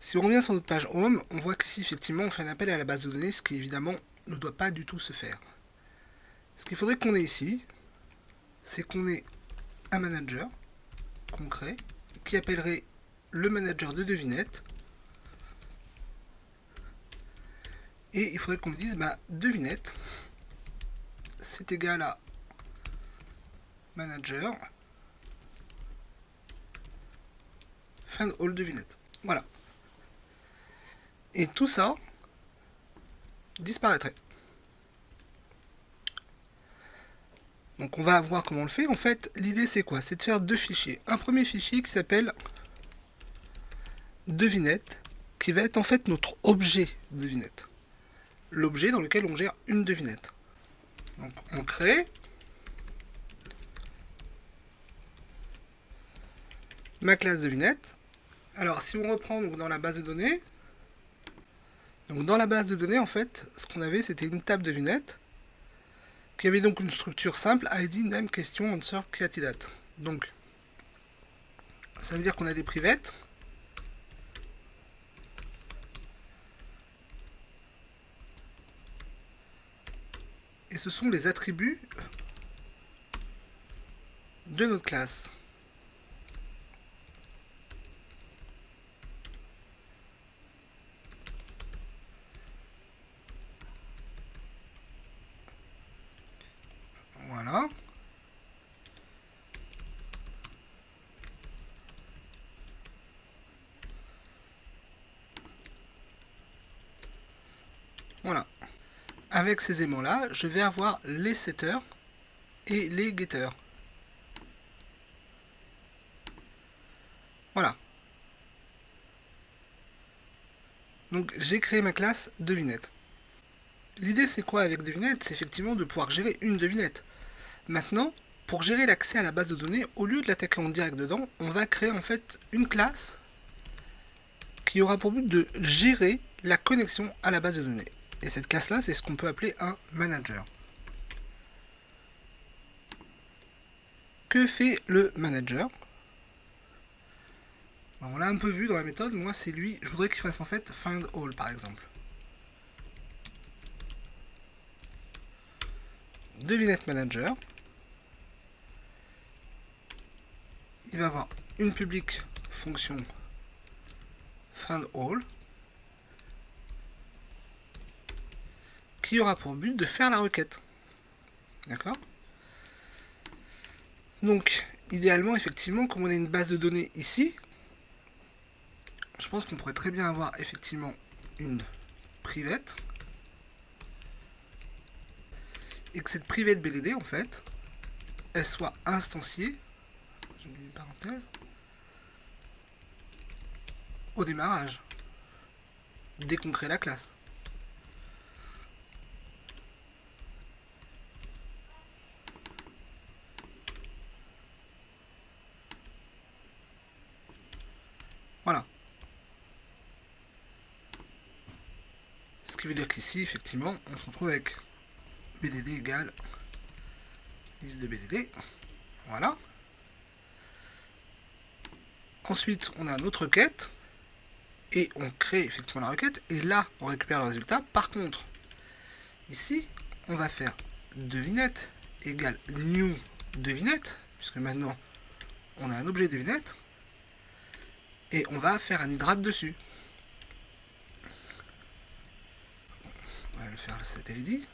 Si on revient sur notre page Home, on voit qu'ici, effectivement, on fait un appel à la base de données, ce qui, évidemment, ne doit pas du tout se faire. Ce qu'il faudrait qu'on ait ici, c'est qu'on ait un manager qu'on crée, qui appellerait le manager de devinette. Et il faudrait qu'on me dise, devinette, c'est égal à manager find all devinette. Voilà. Et tout ça disparaîtrait. Donc on va voir comment on le fait. En fait, l'idée c'est quoi? C'est de faire deux fichiers. Un premier fichier qui s'appelle devinette, qui va être en fait notre objet devinette. L'objet dans lequel on gère une devinette. Donc on crée ma classe devinette. Alors si on reprend donc, dans la base de données, en fait, ce qu'on avait c'était une table devinette qui avait donc une structure simple, ID, name, question, answer, created. Donc ça veut dire qu'on a des privettes. Et ce sont les attributs de notre classe. Voilà. Voilà. Avec ces aimants-là, je vais avoir les setters et les getters. Voilà. Donc j'ai créé ma classe devinette. L'idée c'est quoi avec devinette? C'est effectivement de pouvoir gérer une devinette. Maintenant, pour gérer l'accès à la base de données, au lieu de l'attaquer en direct dedans, on va créer en fait une classe qui aura pour but de gérer la connexion à la base de données. Et cette classe-là, c'est ce qu'on peut appeler un manager. Que fait le manager? On l'a un peu vu dans la méthode, moi c'est lui, je voudrais qu'il fasse en fait find all par exemple. Devinette manager. Il va avoir une publique fonction find all qui aura pour but de faire la requête. D'accord? Donc, idéalement, effectivement, comme on a une base de données ici, je pense qu'on pourrait très bien avoir effectivement une private et que cette private BDD, en fait, elle soit instanciée, j'ai mis une parenthèse, au démarrage, dès qu'on crée la classe. Voilà. Ce qui veut dire qu'ici, effectivement, on se retrouve avec BDD égale liste de BDD. Voilà. Ensuite, on a notre requête. Et on crée effectivement la requête. Et là, on récupère le résultat. Par contre, ici, on va faire devinette égale new devinette. Puisque maintenant, on a un objet devinette. Et on va faire un hydrate dessus. On va le faire le set ID.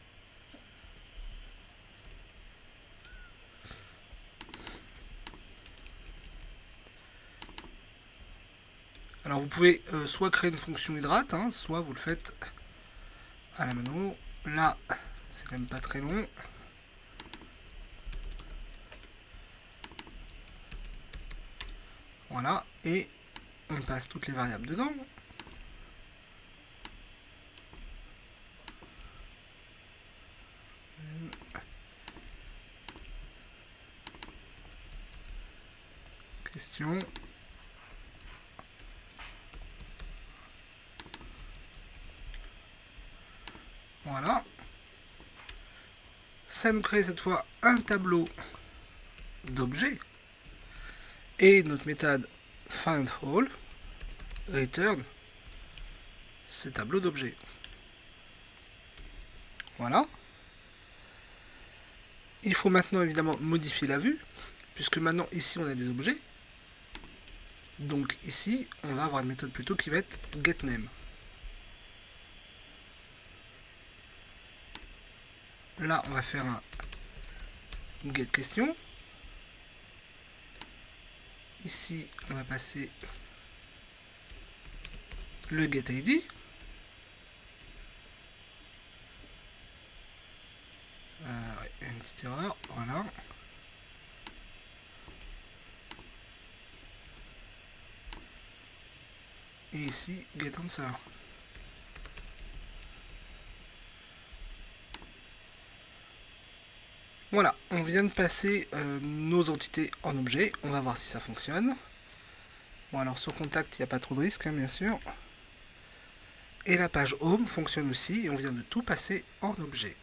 Alors vous pouvez soit créer une fonction hydrate, soit vous le faites à la mano. Là, c'est quand même pas très long. Voilà, et on passe toutes les variables dedans. Question. Voilà. Ça nous crée cette fois un tableau d'objets. Et notre méthode findAll return ce tableau d'objets. Voilà. Il faut maintenant évidemment modifier la vue, puisque maintenant ici on a des objets. Donc ici, on va avoir une méthode plutôt qui va être getName. Là, on va faire un getQuestion. Ici, on va passer le getID. Ouais, une petite erreur, voilà. Et ici, getAnswer. Voilà, on vient de passer nos entités en objet. On va voir si ça fonctionne. Bon, alors sur contact, il n'y a pas trop de risque, hein, bien sûr. Et la page Home fonctionne aussi, et on vient de tout passer en objet.